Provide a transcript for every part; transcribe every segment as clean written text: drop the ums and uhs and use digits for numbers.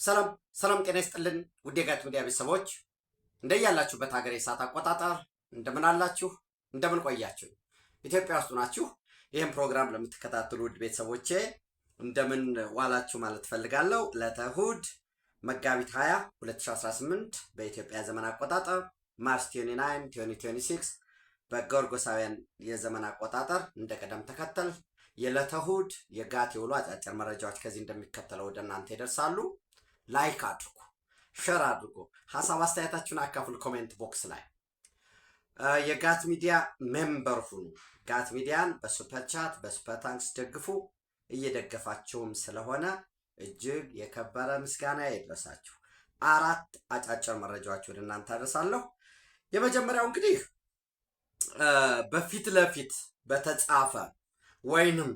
ሰላም ሰላም፣ ጤና ይስጥልን ውድ የጋት ሚዲያ ቤተሰቦች እንደያላችሁበት ሀገር የሰዓት አቆጣጠር እንደምን አላችሁ? እንደምን ቆያችሁ? ኢትዮጵያ ውስጥ ናችሁ ይህን ፕሮግራም ለምትከታተሉ ውድ ቤተሰቦቼ እንደምን ዋላችሁ ማለት ፈልጋለሁ። ለተሁድ መጋቢት 20 2018 በኢትዮጵያ ዘመን አቆጣጠር ማርች 29 2026 በጎርጎሳውያን የዘመን አቆጣጠር እንደ ቀደም ተከተል የለተሁድ የጋት የውሎ አጫጭር መረጃዎች ከዚህ እንደሚከተለው ወደ እናንተ ይደርሳሉ። ላይክ አድርጉ፣ ሼር አድርጉ፣ ሀሳብ አስተያየታችሁን አካፍሉ ኮሜንት ቦክስ ላይ። የጋት ሚዲያ ሜምበር ሁኑ። ጋት ሚዲያን በሱፐር ቻት በሱፐር ታንክስ ደግፉ። እየደገፋችሁም ስለሆነ እጅግ የከበረ ምስጋና ይድረሳችሁ። አራት አጫጭር መረጃዎች ወደ እናንተ አደርሳለሁ። የመጀመሪያው እንግዲህ በፊት ለፊት በተጻፈ ወይንም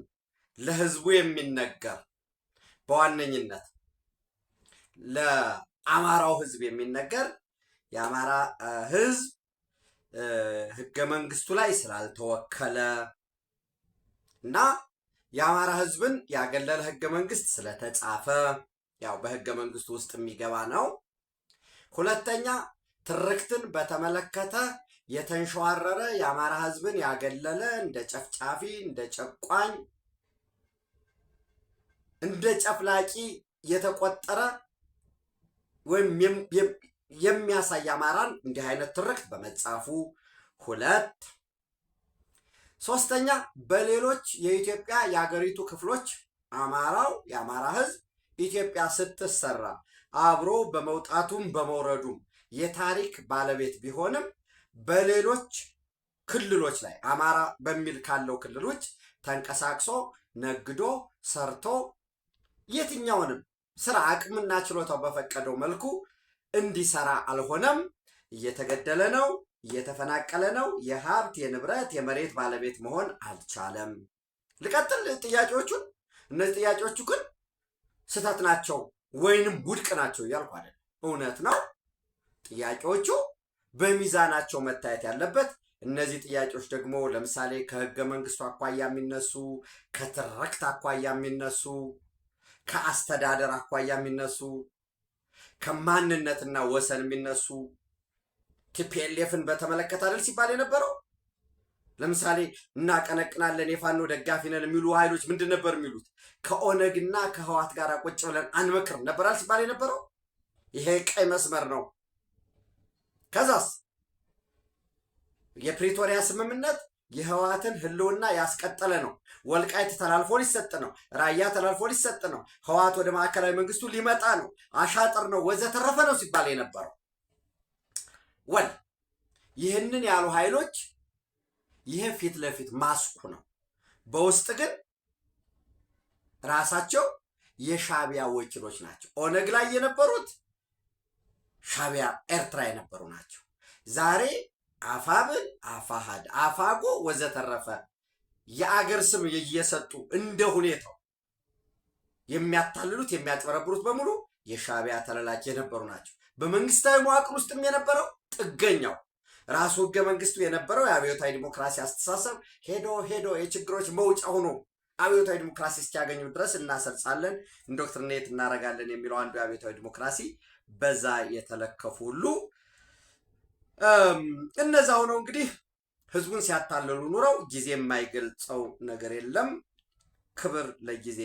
ለህዝቡ የሚነገር በዋነኝነት ለአማራው ህዝብ የሚነገር የአማራ ህዝብ ህገ መንግስቱ ላይ ስላልተወከለ እና የአማራ ህዝብን ያገለለ ህገ መንግስት ስለተጻፈ ያው በህገ መንግስቱ ውስጥ የሚገባ ነው። ሁለተኛ ትርክትን በተመለከተ የተንሸዋረረ የአማራ ህዝብን ያገለለ እንደ ጨፍጫፊ፣ እንደ ጨቋኝ፣ እንደ ጨፍላቂ የተቆጠረ ወይም የሚያሳይ አማራን እንዲህ አይነት ትርክት በመጻፉ። ሁለት ሶስተኛ በሌሎች የኢትዮጵያ የሀገሪቱ ክፍሎች የአማራ ህዝብ ኢትዮጵያ ስትሰራ አብሮ በመውጣቱም በመውረዱም የታሪክ ባለቤት ቢሆንም በሌሎች ክልሎች ላይ አማራ በሚል ካለው ክልሎች ተንቀሳቅሶ ነግዶ ሰርቶ የትኛውንም ስራ አቅምና ችሎታው በፈቀደው መልኩ እንዲሰራ አልሆነም። እየተገደለ ነው፣ እየተፈናቀለ ነው። የሀብት የንብረት የመሬት ባለቤት መሆን አልቻለም። ልቀጥል ጥያቄዎቹን። እነዚህ ጥያቄዎቹ ግን ስህተት ናቸው ወይንም ውድቅ ናቸው እያልኩ አይደለም። እውነት ነው። ጥያቄዎቹ በሚዛናቸው መታየት ያለበት። እነዚህ ጥያቄዎች ደግሞ ለምሳሌ ከህገ መንግስቱ አኳያ የሚነሱ፣ ከትርክት አኳያ የሚነሱ፣ ከአስተዳደር አኳያ የሚነሱ፣ ከማንነትና ወሰን የሚነሱ ቲፒኤልኤፍን በተመለከተ አይደል ሲባል የነበረው። ለምሳሌ እናቀነቅናለን የፋኖ ደጋፊ ነን የሚሉ ኃይሎች ምንድን ነበር የሚሉት? ከኦነግና ከህዋት ጋር ቁጭ ብለን አንመክርም ነበራል ሲባል የነበረው። ይሄ ቀይ መስመር ነው። ከዛስ የፕሪቶሪያ ስምምነት የህዋትን ህልውና ያስቀጠለ ነው። ወልቃይት ተላልፎ ሊሰጥ ነው። ራያ ተላልፎ ሊሰጥ ነው። ህዋት ወደ ማዕከላዊ መንግስቱ ሊመጣ ነው። አሻጥር ነው ወዘተረፈ ነው ሲባል የነበረው። ይህንን ያሉ ኃይሎች ይሄ ፊት ለፊት ማስኩ ነው። በውስጥ ግን ራሳቸው የሻቢያ ወኪሎች ናቸው። ኦነግ ላይ የነበሩት ሻቢያ ኤርትራ የነበሩ ናቸው። ዛሬ አፋብን፣ አፋሃድ፣ አፋጎ ወዘተረፈ የአገር ስም እየሰጡ እንደ ሁኔታው የሚያታልሉት የሚያጭበረብሩት በሙሉ የሻቢያ ተላላኪ የነበሩ ናቸው። በመንግስታዊ መዋቅር ውስጥም የነበረው ጥገኛው ራሱ ህገ መንግስቱ የነበረው የአብዮታዊ ዲሞክራሲ አስተሳሰብ ሄዶ የችግሮች መውጫ ሆኖ አብዮታዊ ዲሞክራሲ እስኪያገኙ ድረስ እናሰርጻለን፣ ኢንዶክትሪኔት እናደርጋለን የሚለው አንዱ የአብዮታዊ ዲሞክራሲ በዛ የተለከፉ ሁሉ እነዛ ሆነው እንግዲህ ህዝቡን ሲያታለሉ ኑረው ጊዜ የማይገልጸው ነገር የለም። ክብር ለጊዜ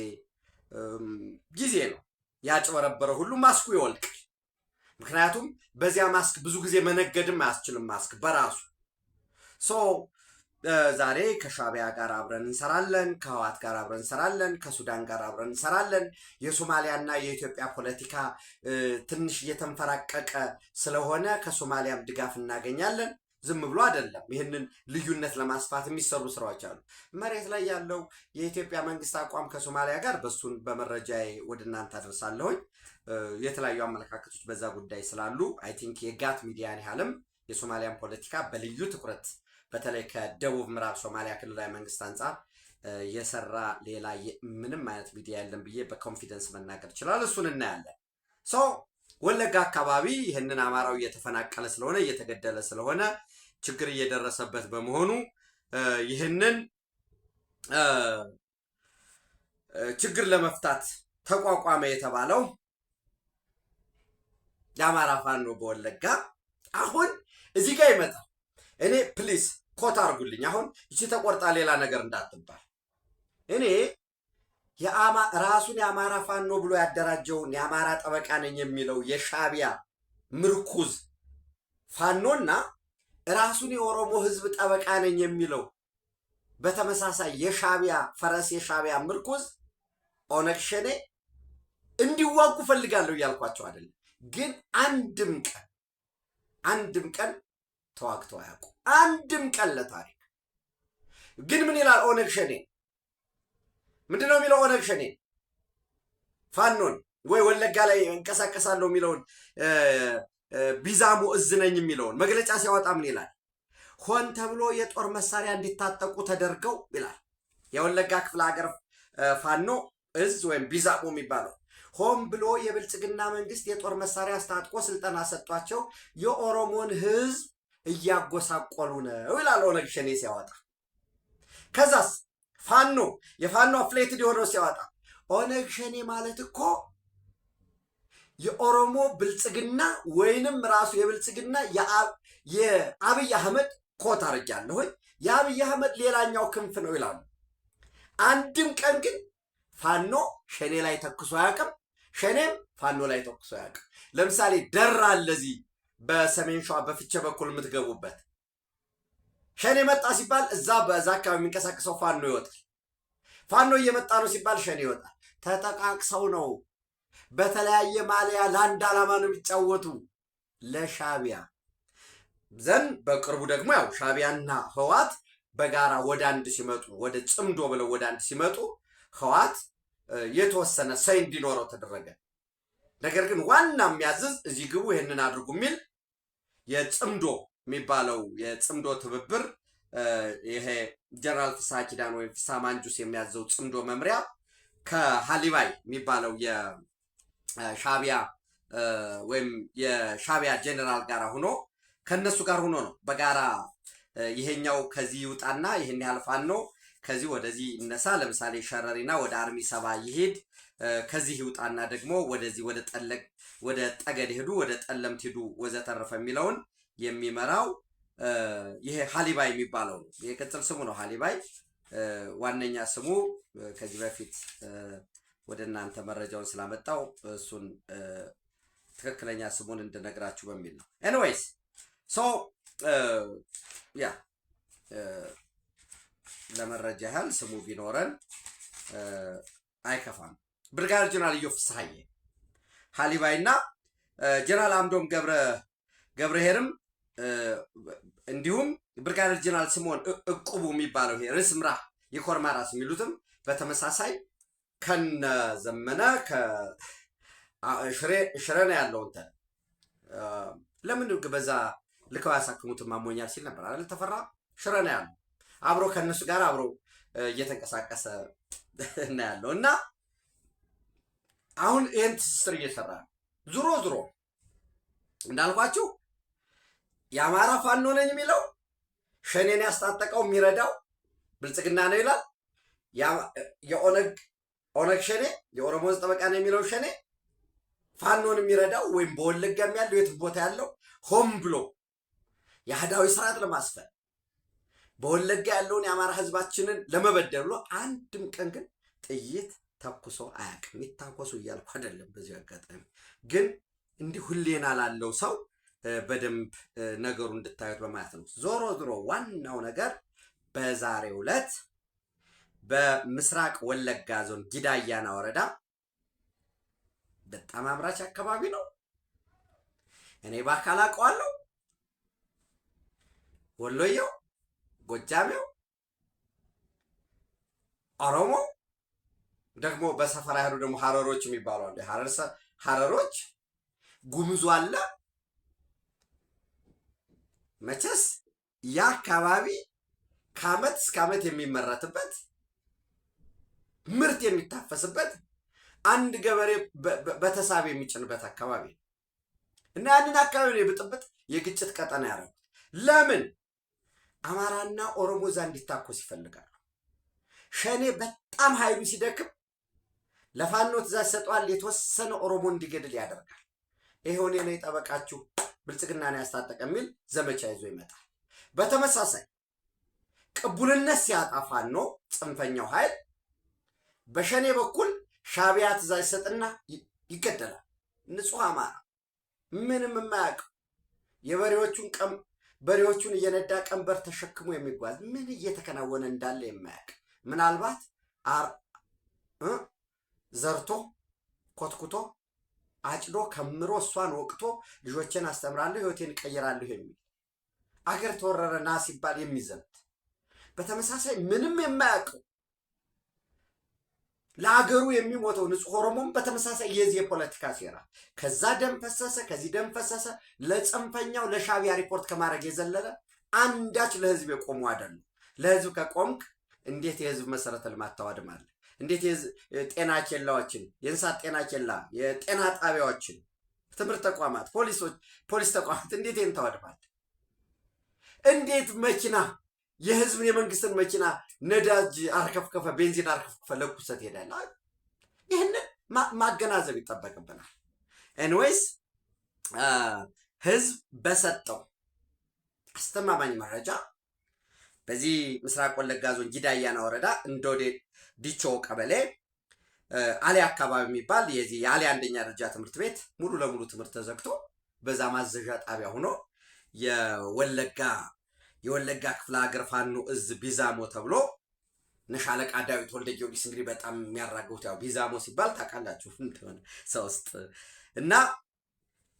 ጊዜ ነው። ያጭበረበረ ሁሉ ማስኩ ይወልቃል። ምክንያቱም በዚያ ማስክ ብዙ ጊዜ መነገድም አያስችልም። ማስክ በራሱ ዛሬ ከሻቢያ ጋር አብረን እንሰራለን፣ ከህዋት ጋር አብረን እንሰራለን፣ ከሱዳን ጋር አብረን እንሰራለን። የሶማሊያና የኢትዮጵያ ፖለቲካ ትንሽ እየተንፈራቀቀ ስለሆነ ከሶማሊያም ድጋፍ እናገኛለን። ዝም ብሎ አይደለም። ይህንን ልዩነት ለማስፋት የሚሰሩ ስራዎች አሉ። መሬት ላይ ያለው የኢትዮጵያ መንግስት አቋም ከሶማሊያ ጋር በሱን በመረጃ ወደ እናንተ አደርሳለሁኝ። የተለያዩ አመለካከቶች በዛ ጉዳይ ስላሉ አይ ቲንክ የጋት ሚዲያን ያህልም የሶማሊያን ፖለቲካ በልዩ ትኩረት በተለይ ከደቡብ ምዕራብ ሶማሊያ ክልላዊ መንግስት አንጻር የሰራ ሌላ ምንም አይነት ሚዲያ የለም ብዬ በኮንፊደንስ መናገር ይችላል። እሱን እናያለን። ወለጋ አካባቢ ይህንን አማራው እየተፈናቀለ ስለሆነ እየተገደለ ስለሆነ ችግር እየደረሰበት በመሆኑ ይህንን ችግር ለመፍታት ተቋቋመ የተባለው የአማራ ፋኖ በወለጋ አሁን እዚህ ጋር ይመጣል። እኔ ፕሊስ ኮት አርጉልኝ። አሁን እቺ ተቆርጣ ሌላ ነገር እንዳትባል። እኔ ራሱን የአማራ ፋኖ ብሎ ያደራጀውን የአማራ ጠበቃ ነኝ የሚለው የሻቢያ ምርኩዝ ፋኖና ራሱን የኦሮሞ ህዝብ ጠበቃ ነኝ የሚለው በተመሳሳይ የሻቢያ ፈረስ የሻቢያ ምርኩዝ ኦነግ ሸኔ እንዲዋጉ ፈልጋለሁ እያልኳቸው አይደለም። ግን አንድም ቀን ተዋግተው አያውቁ። አንድም ቀን ለታሪክ ግን ምን ይላል ኦነግ ሸኔ? ምንድነው የሚለው ኦነግ ሸኔ? ፋኖን ወይ ወለጋ ላይ እንቀሳቀሳለሁ የሚለውን ቢዛሙ እዝ ነኝ የሚለውን መግለጫ ሲያወጣ ምን ይላል? ሆን ተብሎ የጦር መሳሪያ እንዲታጠቁ ተደርገው ይላል። የወለጋ ክፍለ ሀገር ፋኖ እዝ ወይም ቢዛሙ የሚባለው ሆን ብሎ የብልጽግና መንግስት የጦር መሳሪያ አስታጥቆ ስልጠና ሰጧቸው የኦሮሞን ህዝብ እያጎሳቆሉ ነው ይላል ኦነግ ሸኔ ሲያወጣ። ከዛስ ፋኖ የፋኖ አፍሌትድ የሆነው ሲያወጣ ኦነግ ሸኔ ማለት እኮ የኦሮሞ ብልጽግና ወይንም ራሱ የብልጽግና የአብይ አህመድ ኮት አርጃለሁ የአብይ አህመድ ሌላኛው ክንፍ ነው ይላሉ። አንድም ቀን ግን ፋኖ ሸኔ ላይ ተኩሶ አያውቅም። ሸኔም ፋኖ ላይ ተኩሶ አያውቅም። ለምሳሌ ደራ ለዚህ በሰሜን ሸዋ በፍቼ በኩል የምትገቡበት ሸኔ መጣ ሲባል እዛ አካባቢ የሚንቀሳቀሰው ፋኖ ይወጣል። ፋኖ እየመጣ ነው ሲባል ሸኔ ይወጣል። ተጠቃቅሰው ነው በተለያየ ማሊያ ለአንድ ዓላማ ነው የሚጫወቱ ለሻቢያ ዘን። በቅርቡ ደግሞ ያው ሻቢያና ህዋት በጋራ ወደ አንድ ሲመጡ ወደ ጽምዶ ብለው ወደ አንድ ሲመጡ ህዋት የተወሰነ ሰይ እንዲኖረው ተደረገ። ነገር ግን ዋና የሚያዝዝ እዚህ ግቡ ይሄንን አድርጉ የሚል የጽምዶ የሚባለው የጽምዶ ትብብር ይሄ ጀነራል ፍስሐ ኪዳን ወይም ፍስሐ ማንጁስ የሚያዘው ጽምዶ መምሪያ ከሃሊባይ የሚባለው የሻቢያ ወይም የሻቢያ ጀነራል ጋር ሆኖ ከነሱ ጋር ሆኖ ነው በጋራ ይሄኛው ከዚህ ይውጣና ይሄን ያህል ፋኖ ከዚህ ወደዚህ ይነሳ። ለምሳሌ ሸረሪና ወደ አርሚ ሰባ ይሄድ፣ ከዚህ ይውጣና ደግሞ ወደዚህ ወደ ጠገድ ሄዱ፣ ወደ ጠለምት ሄዱ ወዘተረፈ የሚለውን የሚመራው ይሄ ሃሊባይ የሚባለው ነው። የቅጽል ስሙ ነው ሃሊባይ። ዋነኛ ስሙ ከዚህ በፊት ወደ እናንተ መረጃውን ስላመጣው እሱን ትክክለኛ ስሙን እንድነግራችሁ በሚል ነው። ኤኒዌይስ ያ ለመረጃ ያህል ስሙ ቢኖረን አይከፋም። ብርጋዴር ጀነራል ኢዮብ ፍስሐዬ ሃሊባይና ጀነራል አምዶም ገብረሄርም እንዲሁም ብርጋዴር ጀነራል ስምዖን እቁቡ የሚባለው ይሄ ርዕስ ምራ የኮርማ ራስ የሚሉትም በተመሳሳይ ከነ ዘመነ ሽሬ ነው ያለው። እንትን ለምን በዛ ልከው ያሳክሙት ማሞኛል ሲል ነበር አይደል? ተፈራ ሽሬ ነው ያለው። አብሮ ከነሱ ጋር አብሮ እየተንቀሳቀሰ እና ያለው እና አሁን ይህን ትስስር እየሰራ ነው። ዙሮ እንዳልኳችሁ የአማራ ፋኖ ነኝ የሚለው ሸኔን ያስታጠቀው የሚረዳው ብልጽግና ነው ይላል። የኦነግ ሸኔ የኦሮሞ ሕዝብ ጠበቃ ነው የሚለው ሸኔ ፋኖን የሚረዳው ወይም በወለጋም ያለው የትም ቦታ ያለው ሆም ብሎ የአህዳዊ ስርዓት ለማስፈን በወለጋ ያለውን የአማራ ህዝባችንን ለመበደል ብሎ አንድም ቀን ግን ጥይት ተኩሶ አያውቅም። ይታኮሱ እያልኩ አይደለም። በዚህ አጋጣሚ ግን እንዲህ ሁሌና ላለው ሰው በደንብ ነገሩ እንድታዩት በማለት ነው። ዞሮ ዋናው ነገር በዛሬው ዕለት በምስራቅ ወለጋ ዞን ጊዳያና ወረዳ በጣም አምራች አካባቢ ነው። እኔ በአካል አውቀዋለሁ። ወሎየው፣ ጎጃሜው፣ ኦሮሞ ደግሞ በሰፈራ ያሉ ደግሞ ሀረሮች የሚባሉ አሉ። ሀረሮች ጉምዙ አለ። መቼስ ያ አካባቢ ከአመት እስከ አመት የሚመረትበት ምርት የሚታፈስበት አንድ ገበሬ በተሳቢ የሚጭንበት አካባቢ እና ያንን አካባቢ ነው የብጥብጥ የግጭት ቀጠና ያደረጉት። ለምን? አማራና ኦሮሞ እዛ እንዲታኮስ ይፈልጋሉ። ሸኔ በጣም ኃይሉ ሲደክም ለፋኖ ትእዛዝ ሰጠዋል። የተወሰነ ኦሮሞ እንዲገድል ያደርጋል። ይሄውን የኔ ጠበቃችሁ ብልጽግናን ያስታጠቀ የሚል ዘመቻ ይዞ ይመጣል። በተመሳሳይ ቅቡልነት ሲያጣ ፋኖ ጽንፈኛው ኃይል በሸኔ በኩል ሻዕቢያ ትእዛዝ ይሰጥና ይገደላል። ንጹህ አማራ ምንም የማያውቅ በሬዎቹን እየነዳ ቀንበር ተሸክሞ የሚጓዝ ምን እየተከናወነ እንዳለ የማያውቅ ምናልባት ዘርቶ ኮትኩቶ አጭዶ ከምሮ እሷን ወቅቶ ልጆችን አስተምራለሁ ህይወቴን እቀይራለሁ የሚል አገር ተወረረ ና ሲባል የሚዘምት በተመሳሳይ ምንም የማያውቀው ለአገሩ የሚሞተው ንጹህ ኦሮሞም በተመሳሳይ የዚህ የፖለቲካ ሴራ ከዛ ደም ፈሰሰ ከዚህ ደም ፈሰሰ ለጽንፈኛው ለሻዕቢያ ሪፖርት ከማድረግ የዘለለ አንዳች ለህዝብ የቆሙ አይደሉ። ለህዝብ ከቆምክ እንዴት የህዝብ መሰረተ ልማት ታወድማለህ? እንዴት ጤና ኬላዎችን፣ የእንስሳት ጤና ኬላ፣ የጤና ጣቢያዎችን፣ ትምህርት ተቋማት፣ ፖሊስ ተቋማት እንዴት ይህን ታወድማለህ? እንዴት መኪና የህዝብን የመንግስትን መኪና ነዳጅ አርከፍከፈ ቤንዚን አርከፍከፈ ለኩሰት ሄዳል? ይህንን ማገናዘብ ይጠበቅብናል። ኤንዌይስ ህዝብ በሰጠው አስተማማኝ መረጃ በዚህ ምስራቅ ወለጋ ዞን ጊዳያና ወረዳ እንዶዴ ዲቾ ቀበሌ አሊ አካባቢ የሚባል የዚህ የአሊ አንደኛ ደረጃ ትምህርት ቤት ሙሉ ለሙሉ ትምህርት ተዘግቶ በዛ ማዘዣ ጣቢያ ሆኖ የወለጋ ክፍለ ሀገር ፋኖ እዝ ቢዛሞ ተብሎ ነሻለቃ ዳዊት ወልደ ጊዮርጊስ እንግዲህ በጣም የሚያራገውት ያው ቢዛሞ ሲባል ታውቃላችሁ እንደሆነ ሰው ውስጥ እና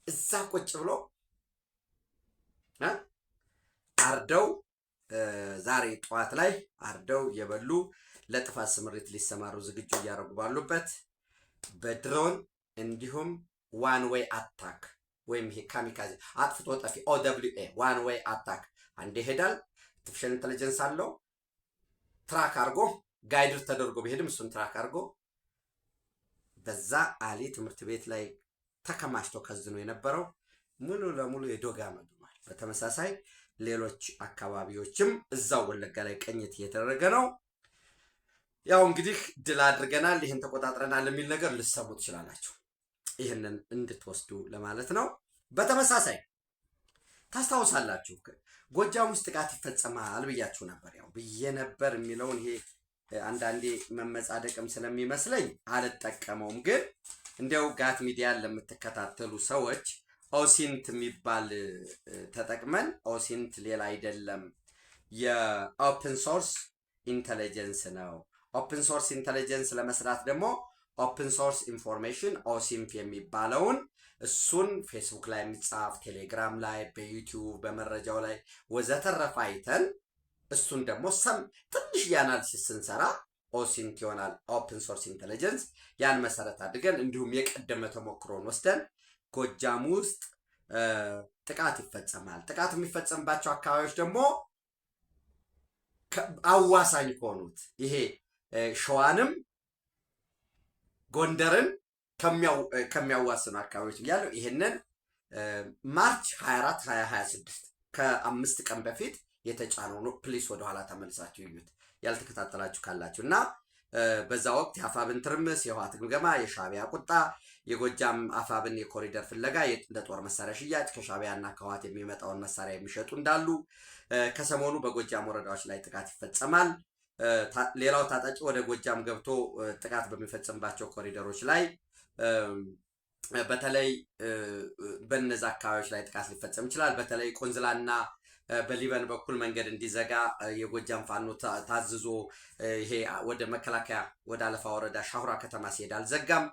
እዛ ቁጭ ብሎ አርደው ዛሬ ጠዋት ላይ አርደው የበሉ ለጥፋት ስምሪት ሊሰማሩ ዝግጁ እያደረጉ ባሉበት በድሮን እንዲሁም ዋን ዌይ አታክ ወይም ይሄ ካሚካዚ አጥፍቶ ጠፊ OWA ዋን ዌይ አታክ አንዴ ሄዳል። አርቲፊሻል ኢንተለጀንስ አለው ትራክ አርጎ ጋይድር ተደርጎ ቢሄድም እሱን ትራክ አርጎ በዛ አሊ ትምህርት ቤት ላይ ተከማችቶ ከዝኖ የነበረው ሙሉ ለሙሉ የዶጋ መድማል። በተመሳሳይ ሌሎች አካባቢዎችም እዛው ወለጋ ላይ ቅኝት እየተደረገ ነው። ያው እንግዲህ ድል አድርገናል፣ ይህን ተቆጣጥረናል የሚል ነገር ልትሰሙ ትችላላችሁ። ይህንን እንድትወስዱ ለማለት ነው። በተመሳሳይ ታስታውሳላችሁ ጎጃም ውስጥ ጥቃት ይፈጸማል ብያችሁ ነበር። ያው ብዬ ነበር የሚለውን ይሄ አንዳንዴ መመጻደቅም ስለሚመስለኝ አልጠቀመውም። ግን እንዲያው ጋት ሚዲያን ለምትከታተሉ ሰዎች ኦሲንት የሚባል ተጠቅመን ኦሲንት ሌላ አይደለም የኦፕን ሶርስ ኢንተለጀንስ ነው። ኦፕን ሶርስ ኢንተለጀንስ ለመስራት ደግሞ ኦፕን ሶርስ ኢንፎርሜሽን ኦሲንፍ የሚባለውን እሱን ፌስቡክ ላይ የሚጻፍ ቴሌግራም ላይ በዩቲዩብ በመረጃው ላይ ወዘተረፈ አይተን እሱን ደግሞ ትንሽ የአናሊሲስ ስንሰራ ኦሲንት ይሆናል፣ ኦፕን ሶርስ ኢንተለጀንስ። ያን መሰረት አድርገን እንዲሁም የቀደመ ተሞክሮን ወስደን ጎጃም ውስጥ ጥቃት ይፈጸማል። ጥቃት የሚፈጸምባቸው አካባቢዎች ደግሞ አዋሳኝ ከሆኑት ይሄ ሸዋንም ጎንደርን ከሚያዋስኑ አካባቢዎች እያሉ ይሄንን ማርች 24 2026 ከ5 ቀን በፊት የተጫነው ነው። ፕሊስ ወደኋላ ተመልሳችሁ ይዩት ያልተከታተላችሁ ካላችሁ እና በዛ ወቅት የአፋብን ትርምስ፣ የህወሓት ግምገማ፣ የሻዕቢያ ቁጣ፣ የጎጃም አፋብን የኮሪደር ፍለጋ፣ ለጦር መሳሪያ ሽያጭ፣ ከሻዕቢያና ከህወሓት የሚመጣውን መሳሪያ የሚሸጡ እንዳሉ፣ ከሰሞኑ በጎጃም ወረዳዎች ላይ ጥቃት ይፈጸማል። ሌላው ታጣቂ ወደ ጎጃም ገብቶ ጥቃት በሚፈጽምባቸው ኮሪደሮች ላይ በተለይ በነዛ አካባቢዎች ላይ ጥቃት ሊፈጸም ይችላል። በተለይ ቆንዝላና በሊበን በኩል መንገድ እንዲዘጋ የጎጃም ፋኖ ታዝዞ ይሄ ወደ መከላከያ ወደ አለፋ ወረዳ ሻሁራ ከተማ ሲሄድ አልዘጋም።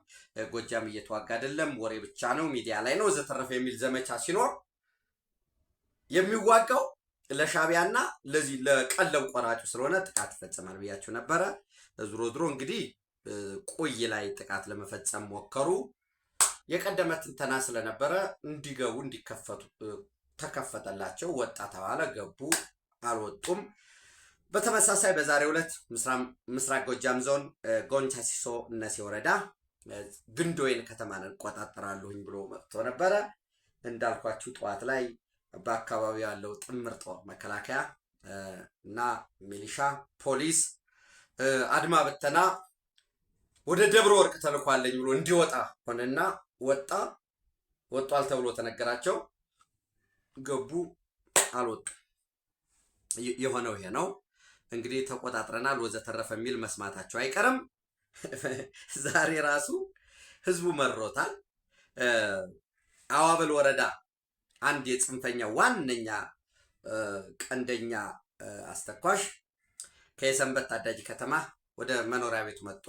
ጎጃም እየተዋጋ አይደለም፣ ወሬ ብቻ ነው፣ ሚዲያ ላይ ነው ዘተረፈ የሚል ዘመቻ ሲኖር የሚዋጋው ለሻዕቢያና ለዚህ ለቀለም ቆራጩ ስለሆነ ጥቃት ይፈጸማል ብያችሁ ነበረ። ዝሮ እንግዲህ ቆይ ላይ ጥቃት ለመፈጸም ሞከሩ። የቀደመ ትንተና ስለነበረ እንዲገቡ እንዲከፈቱ ተከፈተላቸው። ወጣ ተባለ፣ ገቡ፣ አልወጡም። በተመሳሳይ በዛሬው ዕለት ምስራቅ ጎጃም ዞን ጎንቻ ሲሶ እነሴ ወረዳ ግንዶይን ከተማን እንቆጣጠራለሁኝ ብሎ መጥቶ ነበረ። እንዳልኳችሁ ጠዋት ላይ በአካባቢው ያለው ጥምር ጦር መከላከያ እና ሚሊሻ ፖሊስ አድማ በተና ወደ ደብረ ወርቅ ተልኳለኝ ብሎ እንዲወጣ ሆነና ወጣ። ወጧል ተብሎ ተነገራቸው። ገቡ፣ አልወጡም። የሆነው ይሄ ነው እንግዲህ። ተቆጣጥረናል ወዘተረፈ የሚል መስማታቸው አይቀርም። ዛሬ ራሱ ህዝቡ መሮታል። አዋበል ወረዳ አንድ የጽንፈኛ ዋነኛ ቀንደኛ አስተኳሽ ከየሰንበት ታዳጊ ከተማ ወደ መኖሪያ ቤቱ መጥቶ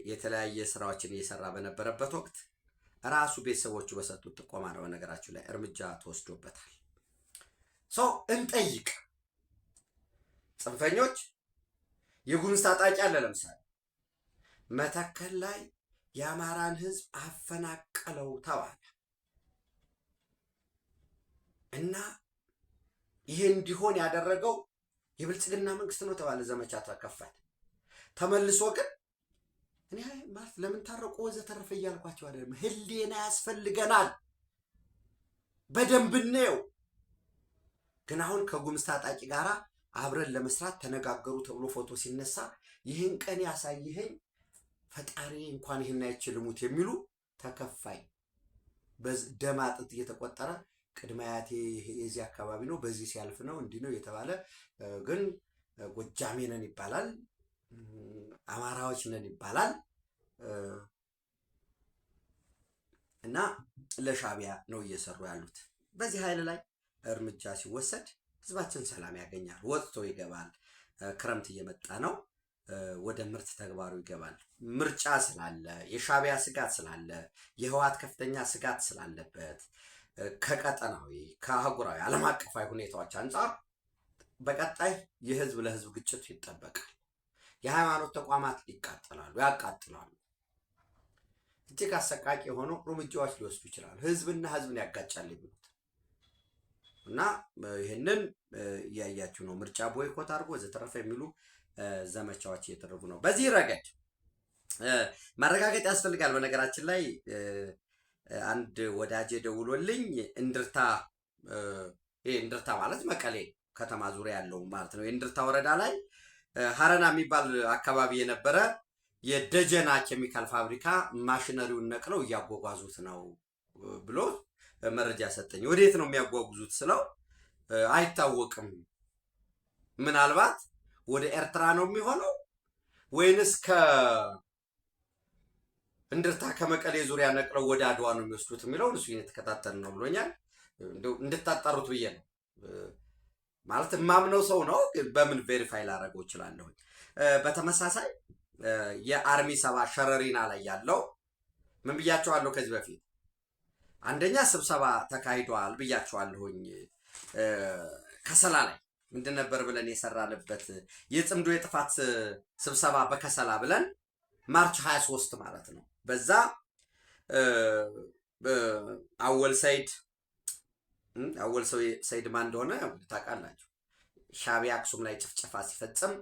የተለያየ ስራዎችን እየሰራ በነበረበት ወቅት ራሱ ቤተሰቦቹ በሰጡት ጥቆማ ነው በነገራችሁ ላይ እርምጃ ተወስዶበታል። እንጠይቅ። ጽንፈኞች የጉምዝ ታጣቂ አለ። ለምሳሌ መተከል ላይ የአማራን ህዝብ አፈናቀለው ተባለ እና ይሄ እንዲሆን ያደረገው የብልጽግና መንግስት ነው ተባለ። ዘመቻ ተከፈተ። ተመልሶ ግን እኔ ማለት ለምን ታረቁ ወዘተረፈ እያልኳቸው አይደለም። ህሊና ያስፈልገናል፣ በደንብ ነው። ግን አሁን ከጉምዝ ታጣቂ ጋራ አብረን ለመስራት ተነጋገሩ ተብሎ ፎቶ ሲነሳ ይህን ቀን ያሳይኸኝ ፈጣሪ እንኳን ይህን አይችልሙት የሚሉ ተከፋይ በደም አጥንት እየተቆጠረ ቅድመ አያቴ የዚህ አካባቢ ነው፣ በዚህ ሲያልፍ ነው እንዲህ ነው የተባለ ግን ጎጃሜ ነን ይባላል፣ አማራዎች ነን ይባላል እና ለሻዕቢያ ነው እየሰሩ ያሉት። በዚህ ኃይል ላይ እርምጃ ሲወሰድ ህዝባችን ሰላም ያገኛል፣ ወጥቶ ይገባል። ክረምት እየመጣ ነው፣ ወደ ምርት ተግባሩ ይገባል። ምርጫ ስላለ፣ የሻዕቢያ ስጋት ስላለ፣ የህወሓት ከፍተኛ ስጋት ስላለበት ከቀጠናዊ ከአህጉራዊ ዓለም አቀፋዊ ሁኔታዎች አንጻር በቀጣይ የህዝብ ለህዝብ ግጭት ይጠበቃል። የሃይማኖት ተቋማት ይቃጠላሉ፣ ያቃጥላሉ። እጅግ አሰቃቂ የሆኑ እርምጃዎች ሊወስዱ ይችላሉ። ህዝብና ህዝብን ያጋጫል የሚሉት እና ይህንን እያያችሁ ነው። ምርጫ ቦይኮት አድርጎ ወዘተረፈ የሚሉ ዘመቻዎች እየተደረጉ ነው። በዚህ ረገድ ማረጋገጥ ያስፈልጋል። በነገራችን ላይ አንድ ወዳጄ ደውሎልኝ እንድርታ ማለት መቀሌ ከተማ ዙሪያ ያለው ማለት ነው። የእንድርታ ወረዳ ላይ ሀረና የሚባል አካባቢ የነበረ የደጀና ኬሚካል ፋብሪካ ማሽነሪውን ነቅለው እያጓጓዙት ነው ብሎ መረጃ ሰጠኝ። ወዴት ነው የሚያጓጉዙት ስለው አይታወቅም፣ ምናልባት ወደ ኤርትራ ነው የሚሆነው ወይንስ እንድርታ ከመቀሌ ዙሪያ ነቅለው ወደ አድዋ ነው የሚወስዱት የሚለውን እሱ እየተከታተል ነው ብሎኛል። እንድታጣሩት ብዬ ነው ማለት የማምነው ሰው ነው፣ ግን በምን ቬሪፋይ ላደርገው እችላለሁ። በተመሳሳይ የአርሚ 7 ሸረሪና ላይ ያለው ምን ብያቸዋለሁ ከዚህ በፊት? አንደኛ ስብሰባ ተካሂዷል ብያቸዋለሁኝ። ከሰላ ላይ ምንድን ነበር ብለን የሰራንበት የጽምዶ የጥፋት ስብሰባ በከሰላ ብለን ማርች 23 ማለት ነው። በዛ አወል ሰይድ ማን እንደሆነ ታውቃላችሁ። ሻዕቢያ አክሱም ላይ ጭፍጨፋ ሲፈጽም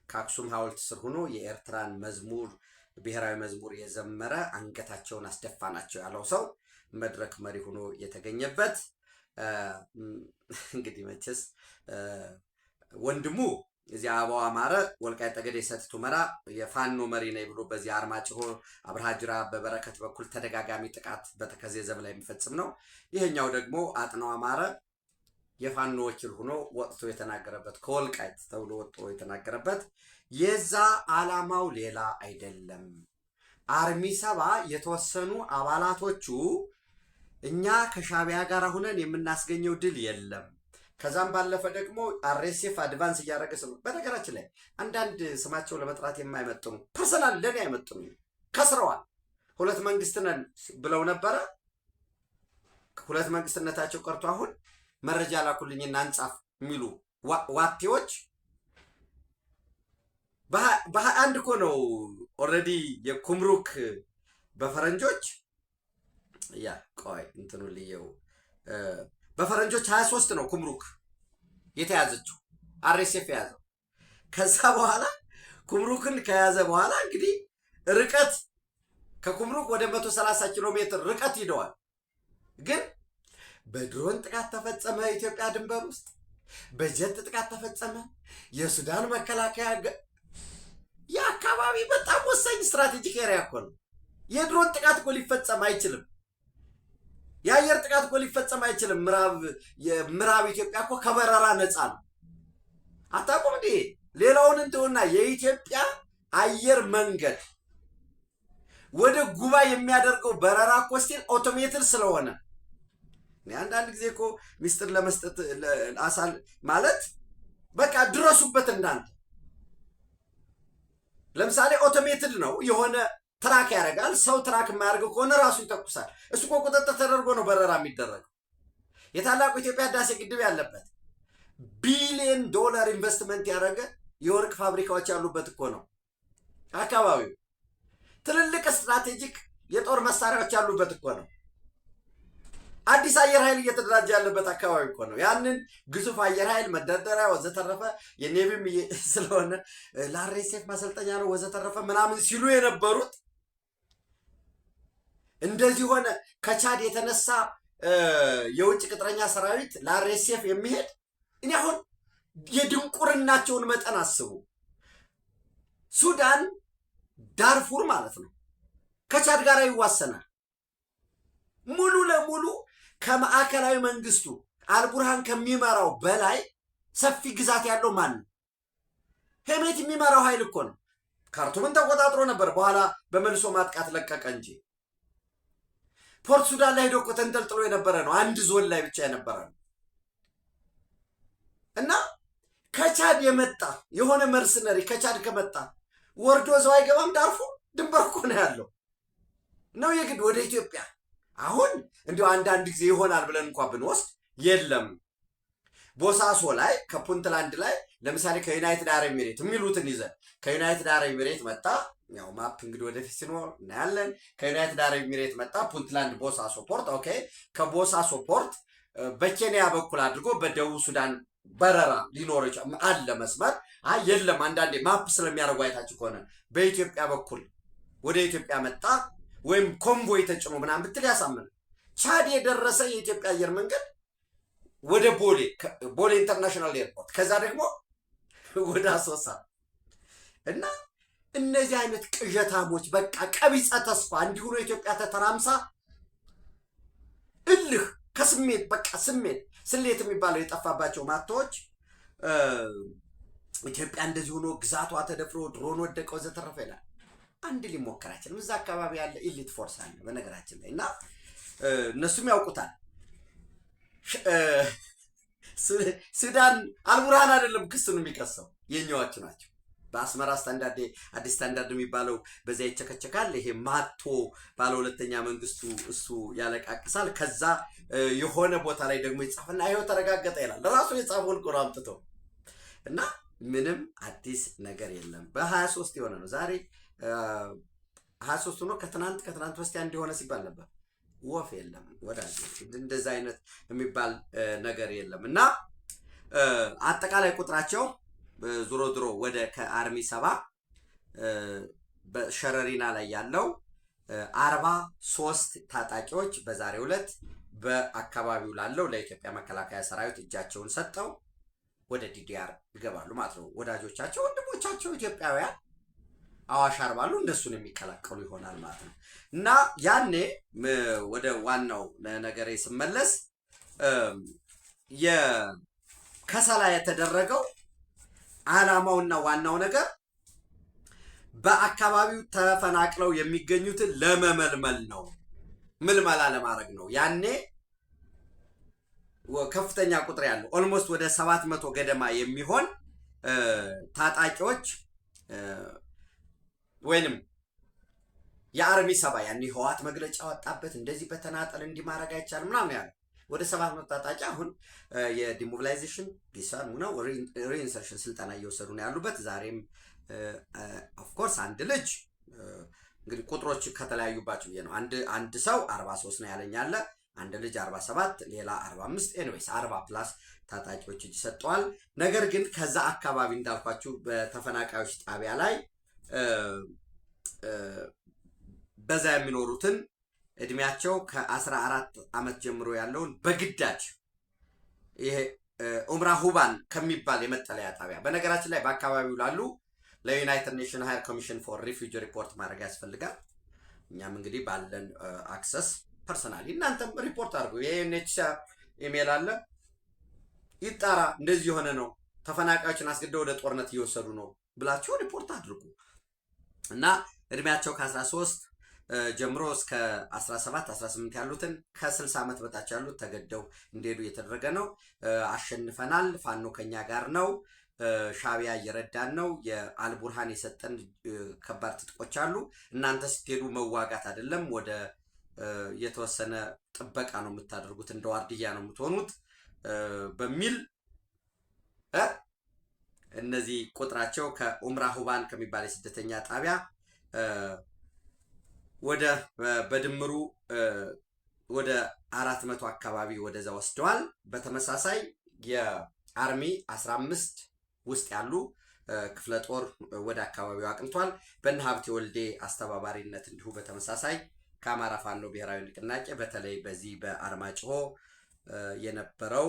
ከአክሱም ሐውልት ስር ሆኖ የኤርትራን መዝሙር ብሔራዊ መዝሙር የዘመረ አንገታቸውን አስደፋናቸው ያለው ሰው መድረክ መሪ ሆኖ የተገኘበት እንግዲህ መቼስ ወንድሙ እዚያ አበባው አማረ ወልቃይት ጠገዴ ሰቲት ሁመራ የፋኖ መሪ ነኝ ብሎ በዚህ አርማጭሆ አብርሃ ጅራ በበረከት በኩል ተደጋጋሚ ጥቃት በተከዜ ዘብ ላይ የሚፈጽም ነው። ይሄኛው ደግሞ አጥናው አማረ የፋኖ ወኪል ሆኖ ወጥቶ የተናገረበት ከወልቃይት ተብሎ ወጥቶ የተናገረበት የዛ ዓላማው ሌላ አይደለም። አርሚ 7 የተወሰኑ አባላቶቹ እኛ ከሻዕቢያ ጋር ሆነን የምናስገኘው ድል የለም። ከዛም ባለፈ ደግሞ አርኤስኤፍ አድቫንስ እያደረገ ነው። በነገራችን ላይ አንዳንድ ስማቸው ለመጥራት የማይመጥኑ ፐርሰናል ለኔ አይመጥኑ ከስረዋል። ሁለት መንግስት ነን ብለው ነበረ። ሁለት መንግስትነታቸው ቀርቶ አሁን መረጃ ላኩልኝና አንጻፍ የሚሉ ዋቴዎች በ21 እኮ ነው ኦልሬዲ የኩምሩክ በፈረንጆች እንትኑ ልየው በፈረንጆች 23 ነው ኩምሩክ የተያዘችው አርኤስኤፍ የያዘው። ከዛ በኋላ ኩምሩክን ከያዘ በኋላ እንግዲህ ርቀት ከኩምሩክ ወደ 130 ኪሎ ሜትር ርቀት ሂደዋል። ግን በድሮን ጥቃት ተፈጸመ ኢትዮጵያ ድንበር ውስጥ፣ በጀት ጥቃት ተፈጸመ። የሱዳን መከላከያ የአካባቢ በጣም ወሳኝ ስትራቴጂክ ኤሪያ እኮ ነው። የድሮን ጥቃት እኮ ሊፈጸም አይችልም። የአየር ጥቃት እኮ ሊፈጸም አይችልም። ምዕራብ ኢትዮጵያ እኮ ከበረራ ነፃ ነው። አታውቁም እንዴ? ሌላውን እንደውና የኢትዮጵያ አየር መንገድ ወደ ጉባ የሚያደርገው በረራ እኮ ስቲል ኦቶሜትድ ስለሆነ አንዳንድ ጊዜ እኮ ሚስጥር ለመስጠት አሳል ማለት በቃ ድረሱበት እናንተ። ለምሳሌ ኦቶሜትድ ነው፣ የሆነ ትራክ ያደርጋል። ሰው ትራክ የማያደርገው ከሆነ ራሱ ይተኩሳል። እሱ እኮ ቁጥጥር ተደርጎ ነው በረራ የሚደረገው። የታላቁ ኢትዮጵያ ህዳሴ ግድብ ያለበት $1 ቢሊዮን ኢንቨስትመንት ያደረገ የወርቅ ፋብሪካዎች ያሉበት እኮ ነው አካባቢው። ትልልቅ ስትራቴጂክ የጦር መሳሪያዎች ያሉበት እኮ ነው። አዲስ አየር ኃይል እየተደራጀ ያለበት አካባቢ እኮ ነው። ያንን ግዙፍ አየር ኃይል መደርደሪያ ወዘተረፈ የኔቪም ስለሆነ ለአርኤስኤፍ ማሰልጠኛ ነው ወዘተረፈ ምናምን ሲሉ የነበሩት እንደዚህ ሆነ። ከቻድ የተነሳ የውጭ ቅጥረኛ ሰራዊት ለአርኤስኤፍ የሚሄድ እኔ አሁን የድንቁርናቸውን መጠን አስቡ። ሱዳን ዳርፉር ማለት ነው ከቻድ ጋር ይዋሰናል። ሙሉ ለሙሉ ከማዕከላዊ መንግስቱ አልቡርሃን ከሚመራው በላይ ሰፊ ግዛት ያለው ማን ነው? ሄሜት የሚመራው ኃይል እኮ ነው። ካርቱምን ተቆጣጥሮ ነበር፣ በኋላ በመልሶ ማጥቃት ለቀቀ እንጂ። ፖርት ሱዳን ላይ ሄዶ እኮ ተንጠልጥሎ የነበረ ነው። አንድ ዞን ላይ ብቻ የነበረ ነው። እና ከቻድ የመጣ የሆነ መርሰነሪ ከቻድ ከመጣ ወርዶ እዛው አይገባም። ዳርፉር ድንበር እኮ ነው ያለው ነው የግድ ወደ ኢትዮጵያ አሁን እንዲሁ አንዳንድ ጊዜ ይሆናል ብለን እንኳን ብንወስድ የለም። ቦሳሶ ላይ ከፑንትላንድ ላይ ለምሳሌ ከዩናይትድ አረብ ኤሚሬት የሚሉትን ይዘን ከዩናይትድ አረብ ኤሚሬት መጣ። ያው ማፕ እንግዲህ ወደፊት ሲኖር እናያለን። ከዩናይትድ አረብ ኤሚሬት መጣ ፑንትላንድ ቦሳሶ ፖርት። ኦኬ ከቦሳሶ ፖርት በኬንያ በኩል አድርጎ በደቡብ ሱዳን በረራ ሊኖር አለ መስመር። የለም አንዳንዴ ማፕ ስለሚያደርጉ አይታችሁ ከሆነ በኢትዮጵያ በኩል ወደ ኢትዮጵያ መጣ ወይም ኮንቮይ ተጭኖ ምናምን ብትል ያሳምን። ቻድ የደረሰ የኢትዮጵያ አየር መንገድ ወደ ቦሌ ኢንተርናሽናል ኤርፖርት፣ ከዛ ደግሞ ወደ አሶሳ እና እነዚህ አይነት ቅዠታሞች በቃ ቀቢጸ ተስፋ እንዲሁ ነው ኢትዮጵያ ተተራምሳ እልህ ከስሜት በቃ ስሌት የሚባለው የጠፋባቸው ማቶች ኢትዮጵያ እንደዚህ ሆኖ ግዛቷ ተደፍሮ ድሮን ወደቀው ዘተረፈ ይላል። አንድ ሊሞከር አይችልም። እዛ አካባቢ ያለ ኢሊት ፎርስ አለ በነገራችን ላይ እና እነሱም ያውቁታል። ሱዳን አልቡርሃን አይደለም ክሱን የሚከሰው የኛዎቹ ናቸው። በአስመራ ስታንዳርድ አዲስ ስታንዳርድ የሚባለው በዚያ ይቸከቸካል። ይሄ ማቶ ባለ ሁለተኛ መንግስቱ እሱ ያለቃቅሳል። ከዛ የሆነ ቦታ ላይ ደግሞ ይጻፍና ይሄው ተረጋገጠ ይላል። ለራሱ የጻፈውን ቁራ አምጥተው እና ምንም አዲስ ነገር የለም። በ23 የሆነ ነው ዛሬ 23 ሆኖ ከትናንት በስቲያ እንደሆነ ሲባል ነበር። ወፍ የለም ወዳጅ፣ እንደዛ አይነት የሚባል ነገር የለም። እና አጠቃላይ ቁጥራቸው ዞሮ ወደ ከአርሚ 7 በሸረሪና ላይ ያለው 43 ታጣቂዎች በዛሬው ዕለት በአካባቢው ላለው ለኢትዮጵያ መከላከያ ሰራዊት እጃቸውን ሰጠው ወደ ዲዲአር ይገባሉ ማለት ነው። ወዳጆቻቸው ወንድሞቻቸው ኢትዮጵያውያን አዋሽ አርባሉ እነሱን የሚከላከሉ ይሆናል ማለት ነው። እና ያኔ ወደ ዋናው ነገሬ ስመለስ የከሰላ የተደረገው ዓላማውና ዋናው ነገር በአካባቢው ተፈናቅለው የሚገኙትን ለመመልመል ነው፣ ምልመላ ለማድረግ ነው። ያኔ ከፍተኛ ቁጥር ያለው ኦልሞስት ወደ 700 ገደማ የሚሆን ታጣቂዎች ወይንም የአርሚ 7 ያኔ ህወሓት መግለጫ ወጣበት እንደዚህ በተናጠል እንዲማረግ አይቻልም ምናምን ያለ ወደ 700 ታጣቂ አሁን የዲሞቢላይዜሽን ዲሳን ነው ሪኢንሰርሽን ስልጠና እየወሰዱ ነው ያሉበት። ዛሬም ኦፍ ኮርስ አንድ ልጅ እንግዲህ ቁጥሮች ከተለያዩባቸው ነው አንድ ሰው 43 ነው ያለኛለ፣ አንድ ልጅ 47፣ ሌላ 45 ኤኒዌይስ 40 ፕላስ ታጣቂዎች እጅ ሰጥተዋል። ነገር ግን ከዛ አካባቢ እንዳልኳችሁ በተፈናቃዮች ጣቢያ ላይ በዛ የሚኖሩትን እድሜያቸው ከ14 ዓመት ጀምሮ ያለውን በግዳጅ ይሄ ኡምራ ሁባን ከሚባል የመጠለያ ጣቢያ በነገራችን ላይ በአካባቢው ላሉ ለዩናይትድ ኔሽን ሃየር ኮሚሽን ፎር ሪፊውጂ ሪፖርት ማድረግ ያስፈልጋል። እኛም እንግዲህ ባለን አክሰስ ፐርሰናሊ እናንተም ሪፖርት አድርጉ። የዩኤንኤችሲአር ኢሜል አለ፣ ይጣራ፣ እንደዚህ የሆነ ነው፣ ተፈናቃዮችን አስገድደው ወደ ጦርነት እየወሰዱ ነው ብላችሁ ሪፖርት አድርጉ እና እድሜያቸው ከ13 ጀምሮ እስከ 17 18 ያሉትን ከ60 ዓመት በታች ያሉት ተገደው እንዲሄዱ እየተደረገ ነው። አሸንፈናል፣ ፋኖ ከኛ ጋር ነው፣ ሻቢያ እየረዳን ነው፣ የአልቡርሃን የሰጠን ከባድ ትጥቆች አሉ፣ እናንተ ስትሄዱ መዋጋት አይደለም ወደ የተወሰነ ጥበቃ ነው የምታደርጉት፣ እንደ ዋርድያ ነው የምትሆኑት በሚል እነዚህ ቁጥራቸው ከኡምራ ሁባን ከሚባል የስደተኛ ጣቢያ ወደ በድምሩ ወደ 400 አካባቢ ወደዛ ወስደዋል። በተመሳሳይ የአርሚ 15 ውስጥ ያሉ ክፍለ ጦር ወደ አካባቢው አቅንቷል። በእነ ሀብቴ ወልዴ አስተባባሪነት እንዲሁ በተመሳሳይ ከአማራ ፋኖ ብሔራዊ ንቅናቄ በተለይ በዚህ በአርማጭሆ የነበረው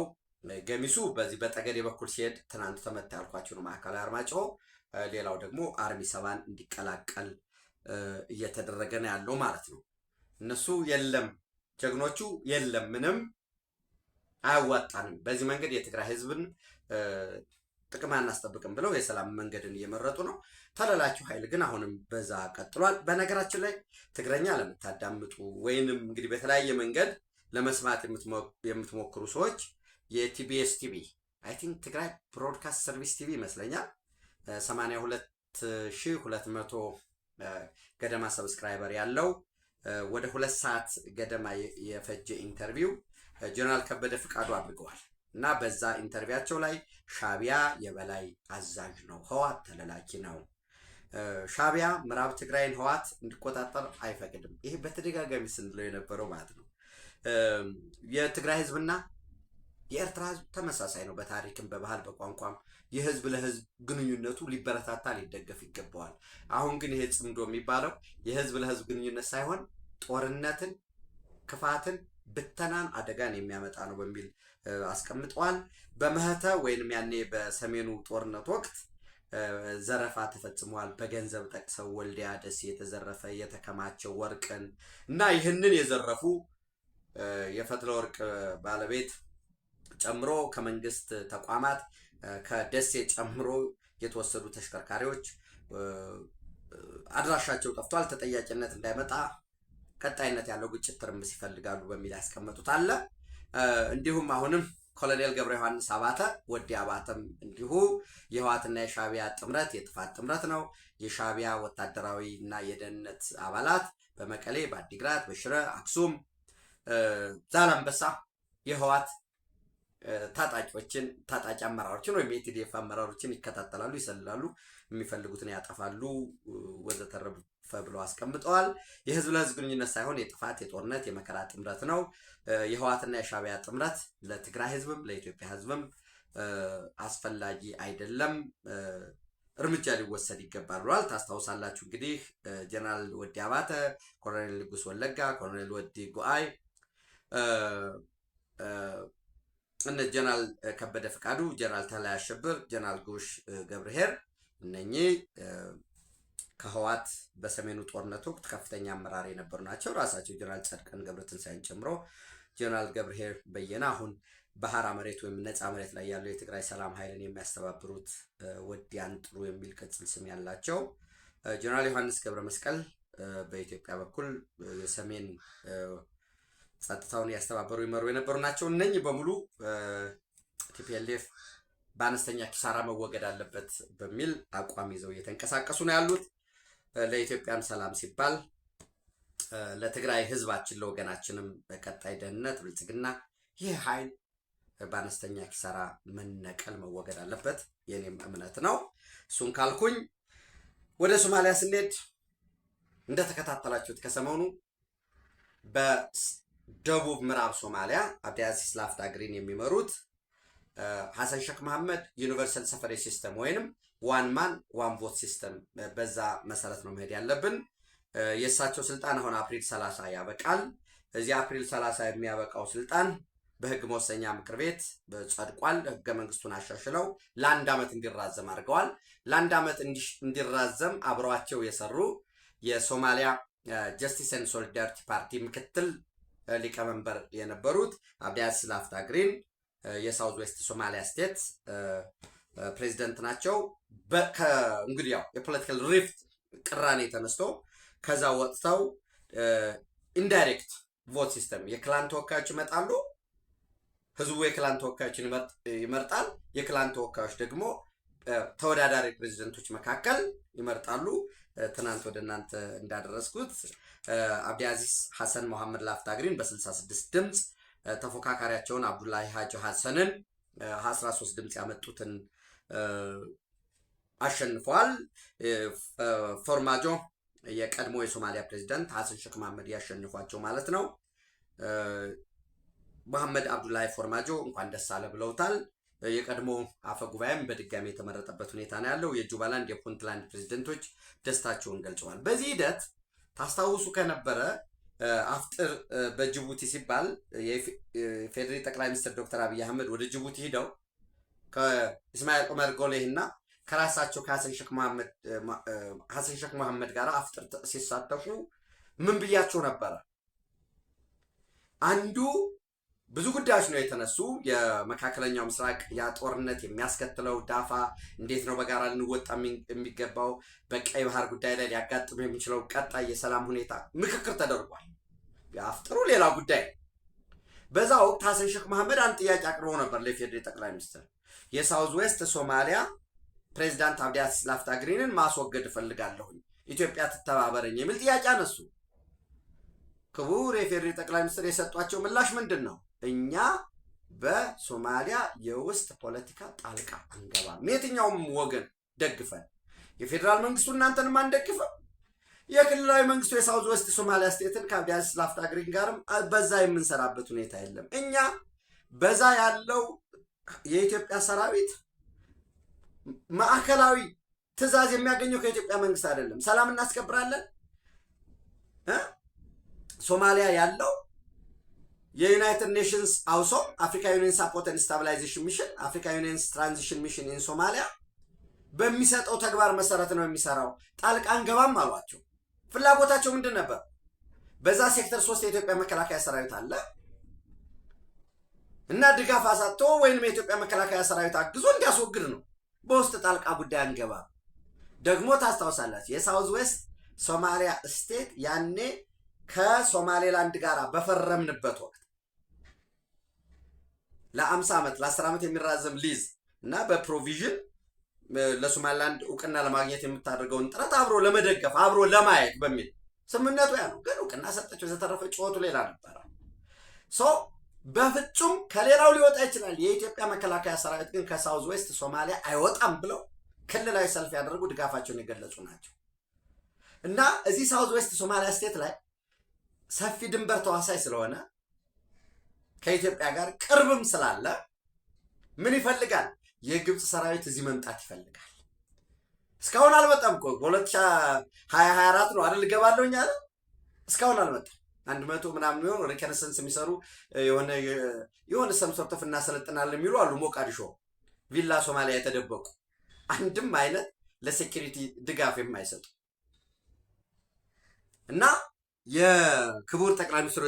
ገሚሱ በዚህ በጠገዴ በኩል ሲሄድ ትናንት ተመታ ያልኳችሁ ነው ማዕከላዊ አርማጭሆ። ሌላው ደግሞ አርሚ 7 እንዲቀላቀል እየተደረገ ነው ያለው ማለት ነው። እነሱ የለም ጀግኖቹ የለም ምንም አያዋጣንም፣ በዚህ መንገድ የትግራይ ህዝብን ጥቅም አናስጠብቅም ብለው የሰላም መንገድን እየመረጡ ነው። ተላላኪው ኃይል ግን አሁንም በዛ ቀጥሏል። በነገራችን ላይ ትግረኛ ለምታዳምጡ ወይንም እንግዲህ በተለያየ መንገድ ለመስማት የምትሞክሩ ሰዎች የቲቢኤስ ቲቪ አይ ቲንክ ትግራይ ብሮድካስት ሰርቪስ ቲቪ ይመስለኛል 82200 ገደማ ሰብስክራይበር ያለው ወደ 2 ሰዓት ገደማ የፈጀ ኢንተርቪው ጀነራል ከበደ ፍቃዱ አድርገዋል እና በዛ ኢንተርቪያቸው ላይ ሻቢያ የበላይ አዛዥ ነው፣ ህዋት ተላላኪ ነው፣ ሻቢያ ምዕራብ ትግራይን ህዋት እንዲቆጣጠር አይፈቅድም። ይሄ በተደጋጋሚ ስንለው የነበረው ማለት ነው። የትግራይ ህዝብና የኤርትራ ህዝብ ተመሳሳይ ነው፣ በታሪክም በባህል በቋንቋም። የህዝብ ለህዝብ ግንኙነቱ ሊበረታታ ሊደገፍ ይገባዋል። አሁን ግን ይሄ ጽምዶ የሚባለው የህዝብ ለህዝብ ግንኙነት ሳይሆን ጦርነትን፣ ክፋትን፣ ብተናን፣ አደጋን የሚያመጣ ነው በሚል አስቀምጠዋል። በመህተ ወይንም ያኔ በሰሜኑ ጦርነት ወቅት ዘረፋ ተፈጽሟል። በገንዘብ ጠቅሰው ወልዲያ ደሴ የተዘረፈ የተከማቸው ወርቅን እና ይህንን የዘረፉ የፈትለ ወርቅ ባለቤት ጨምሮ ከመንግስት ተቋማት ከደሴ ጨምሮ የተወሰዱ ተሽከርካሪዎች አድራሻቸው ጠፍቷል። ተጠያቂነት እንዳይመጣ ቀጣይነት ያለው ግጭት ትርምስ ይፈልጋሉ በሚል ያስቀመጡት አለ። እንዲሁም አሁንም ኮሎኔል ገብረ ዮሐንስ አባተ ወዲ አባተም እንዲሁ የህዋትና የሻቢያ ጥምረት የጥፋት ጥምረት ነው፣ የሻቢያ ወታደራዊ እና የደህንነት አባላት በመቀሌ፣ በአዲግራት፣ በሽረ፣ አክሱም፣ ዛላምበሳ የህዋት ታጣቂ አመራሮችን ወይም የቲዲኤፍ አመራሮችን ይከታተላሉ፣ ይሰልላሉ፣ የሚፈልጉትን ያጠፋሉ ወዘተረፈ ብለው አስቀምጠዋል። የህዝብ ለህዝብ ግንኙነት ሳይሆን የጥፋት የጦርነት የመከራ ጥምረት ነው። የህዋትና የሻቢያ ጥምረት ለትግራይ ህዝብም ለኢትዮጵያ ህዝብም አስፈላጊ አይደለም፣ እርምጃ ሊወሰድ ይገባል ብሏል። ታስታውሳላችሁ እንግዲህ ጀነራል ወዲ አባተ፣ ኮሎኔል ንጉስ ወለጋ፣ ኮሎኔል ወዲ ጉአይ፣ እነ ጀነራል ከበደ ፍቃዱ፣ ጀነራል ተላይ አሸብር፣ ጀነራል ጎሽ ገብረሄር እነኚህ ከህዋት በሰሜኑ ጦርነት ወቅት ከፍተኛ አመራር የነበሩ ናቸው። ራሳቸው ጀነራል ጸድቀን ገብረትንሳኤን ጨምሮ ጀነራል ገብረሄር በየነ አሁን ባህራ መሬት ወይም ነፃ መሬት ላይ ያለው የትግራይ ሰላም ኃይልን የሚያስተባብሩት ወዲያን ጥሩ የሚል ቅጽል ስም ያላቸው፣ ጀነራል ዮሐንስ ገብረ መስቀል በኢትዮጵያ በኩል የሰሜን ጸጥታውን ያስተባበሩ ይመሩ የነበሩ ናቸው። እነኚህ በሙሉ ቲፒኤልኤፍ በአነስተኛ ኪሳራ መወገድ አለበት በሚል አቋም ይዘው እየተንቀሳቀሱ ነው ያሉት። ለኢትዮጵያም ሰላም ሲባል ለትግራይ ህዝባችን ለወገናችንም በቀጣይ ደህንነት ብልጽግና ይህ ኃይል በአነስተኛ ኪሳራ መነቀል መወገድ አለበት የኔም እምነት ነው። እሱን ካልኩኝ ወደ ሶማሊያ ስንሄድ እንደተከታተላችሁት ከሰሞኑ በደቡብ ምዕራብ ሶማሊያ አብዲአዚዝ ላፍታግሪን የሚመሩት ሐሰን ሼክ መሐመድ ዩኒቨርሳል ሰፈሪ ሲስተም ወይንም ዋን ማን ዋን ቮት ሲስተም በዛ መሰረት ነው መሄድ ያለብን። የእሳቸው ስልጣን አሁን አፕሪል 30 ያበቃል። እዚህ አፕሪል 30 የሚያበቃው ስልጣን በህግ መወሰኛ ምክር ቤት ጸድቋል። ህገ መንግስቱን አሻሽለው ለአንድ ዓመት እንዲራዘም አድርገዋል። ለአንድ ዓመት እንዲራዘም አብረዋቸው የሰሩ የሶማሊያ ጀስቲስ ኤንድ ሶሊዳሪቲ ፓርቲ ምክትል ሊቀመንበር የነበሩት አብዲያዚዝ ላፍታግሪን የሳውዝ ዌስት ሶማሊያ ስቴት ፕሬዚደንት ናቸው። እንግዲህ ያው የፖለቲካል ሪፍት ቅራኔ ተነስቶ ከዛ ወጥተው ኢንዳይሬክት ቮት ሲስተም የክላን ተወካዮች ይመጣሉ። ህዝቡ የክላን ተወካዮችን ይመርጣል። የክላን ተወካዮች ደግሞ ተወዳዳሪ ፕሬዚደንቶች መካከል ይመርጣሉ። ትናንት ወደ እናንተ እንዳደረስኩት አብዲያዚዝ ሐሰን መሐመድ ላፍታግሪን በ66 ድምፅ ተፎካካሪያቸውን አብዱላሂ ሀጂ ሐሰንን 13 ድምፅ ያመጡትን አሸንፈዋል። ፎርማጆ የቀድሞ የሶማሊያ ፕሬዚደንት ሐሰን ሼክ መሐመድ ያሸንፏቸው ማለት ነው። መሐመድ አብዱላሂ ፎርማጆ እንኳን ደስ አለ ብለውታል። የቀድሞ አፈ ጉባኤም በድጋሚ የተመረጠበት ሁኔታ ነው ያለው። የጁባላንድ የፑንትላንድ ፕሬዚደንቶች ደስታቸውን ገልጸዋል። በዚህ ሂደት ታስታውሱ ከነበረ አፍጥር በጅቡቲ ሲባል የፌዴራል ጠቅላይ ሚኒስትር ዶክተር አብይ አህመድ ወደ ጅቡቲ ሄደው ከኢስማኤል ኦመር ጎሌህ እና ከራሳቸው ከሐሰን ሼክ መሐመድ ጋር አፍጥር ሲሳተፉ ምን ብያቸው ነበረ? አንዱ ብዙ ጉዳዮች ነው የተነሱ። የመካከለኛው ምስራቅ ያ ጦርነት የሚያስከትለው ዳፋ እንዴት ነው በጋራ ልንወጣ የሚገባው፣ በቀይ ባህር ጉዳይ ላይ ሊያጋጥም የሚችለው ቀጣይ የሰላም ሁኔታ ምክክር ተደርጓል። የአፍጥሩ ሌላ ጉዳይ። በዛ ወቅት ሐሰን ሼክ መሐመድ አንድ ጥያቄ አቅርቦ ነበር ለፌዴራል ጠቅላይ ሚኒስትር። የሳውዝ ዌስት ሶማሊያ ፕሬዚዳንት አብዲያዚዝ ላፍታግሪንን ማስወገድ እፈልጋለሁኝ፣ ኢትዮጵያ ትተባበረኝ የሚል ጥያቄ አነሱ። ክቡር የፌዴራል ጠቅላይ ሚኒስትር የሰጧቸው ምላሽ ምንድን ነው? እኛ በሶማሊያ የውስጥ ፖለቲካ ጣልቃ አንገባም፣ የትኛውም ወገን ደግፈን፣ የፌዴራል መንግስቱ እናንተንም አንደግፈም፣ የክልላዊ መንግስቱ የሳውዝ ዌስት ሶማሊያ ስቴትን ከአብዲያዚዝ ላፍታግሪን ጋርም በዛ የምንሰራበት ሁኔታ የለም። እኛ በዛ ያለው የኢትዮጵያ ሰራዊት ማዕከላዊ ትዕዛዝ የሚያገኘው ከኢትዮጵያ መንግስት አይደለም። ሰላም እናስከብራለን። ሶማሊያ ያለው የዩናይትድ ኔሽንስ አውሶም አፍሪካ ዩኒየን ሳፖርት ኤንድ ስታቢላይዜሽን ሚሽን አፍሪካ ዩኒየን ትራንዚሽን ሚሽን ኢን ሶማሊያ በሚሰጠው ተግባር መሰረት ነው የሚሰራው። ጣልቃ አንገባም አሏቸው። ፍላጎታቸው ምንድን ነበር? በዛ ሴክተር 3 የኢትዮጵያ መከላከያ ሰራዊት አለ እና ድጋፍ አሳጥቶ ወይንም የኢትዮጵያ መከላከያ ሰራዊት አግዞ እንዲያስወግድ ነው። በውስጥ ጣልቃ ጉዳይ አንገባም። ደግሞ ታስታውሳላችሁ የሳውዝ ዌስት ሶማሊያ ስቴት ያኔ ከሶማሌላንድ ጋር በፈረምንበት ወቅት ለ50 ዓመት ለ10 ዓመት የሚራዘም ሊዝ እና በፕሮቪዥን ለሶማሌላንድ እውቅና ለማግኘት የምታደርገውን ጥረት አብሮ ለመደገፍ አብሮ ለማየት በሚል ስምምነቱ ያለው ግን እውቅና ሰጠችው። የተረፈ ጩኸቱ ሌላ ነበር። በፍጹም ከሌላው ሊወጣ ይችላል፣ የኢትዮጵያ መከላከያ ሰራዊት ግን ከሳውዝ ዌስት ሶማሊያ አይወጣም ብለው ክልላዊ ሰልፍ ያደረጉ ድጋፋቸውን የገለጹ ናቸው። እና እዚህ ሳውዝ ዌስት ሶማሊያ ስቴት ላይ ሰፊ ድንበር ተዋሳይ ስለሆነ ከኢትዮጵያ ጋር ቅርብም ስላለ ምን ይፈልጋል? የግብፅ ሰራዊት እዚህ መምጣት ይፈልጋል። እስካሁን አልመጣም እኮ በ2024 ነው አይደል ገባለሁኝ አለ። እስካሁን አልመጣም። 100 ምናምን የሚሆኑ ሪኮነሰንስ የሚሰሩ የሆነ ሰምሰርቶፍ እናሰለጥናለን የሚሉ አሉ። ሞቃዲሾ ቪላ ሶማሊያ የተደበቁ አንድም አይነት ለሴኩሪቲ ድጋፍ የማይሰጡ እና የክቡር ጠቅላይ ሚኒስትሩ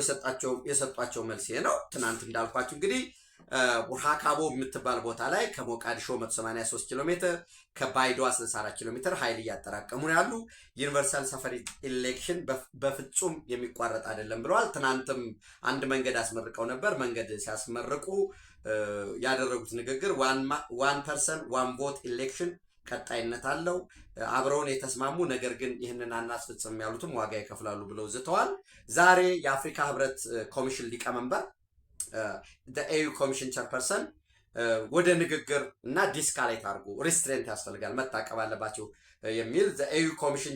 የሰጧቸው መልስ ነው። ትናንት እንዳልኳችሁ እንግዲህ ቡርሃካቦ የምትባል ቦታ ላይ ከሞቃዲሾ 183 ኪሎ ሜትር ከባይዶዋ 64 ኪሎ ሜትር ኃይል እያጠራቀሙ ነው ያሉ። ዩኒቨርሳል ሰፈሪ ኢሌክሽን በፍጹም የሚቋረጥ አይደለም ብለዋል። ትናንትም አንድ መንገድ አስመርቀው ነበር። መንገድ ሲያስመርቁ ያደረጉት ንግግር ዋን ፐርሰን ዋን ቮት ኢሌክሽን ቀጣይነት አለው፣ አብረውን የተስማሙ ነገር ግን ይህንን አናስፈጽም ያሉትም ዋጋ ይከፍላሉ ብለው ዝተዋል። ዛሬ የአፍሪካ ህብረት ኮሚሽን ሊቀመንበር ኤዩ ኮሚሽን ቸርፐርሰን ወደ ንግግር እና ዲስካሌት አድርጎ ሪስትሬንት ያስፈልጋል መታቀብ አለባቸው የሚል ኤዩ ኮሚሽን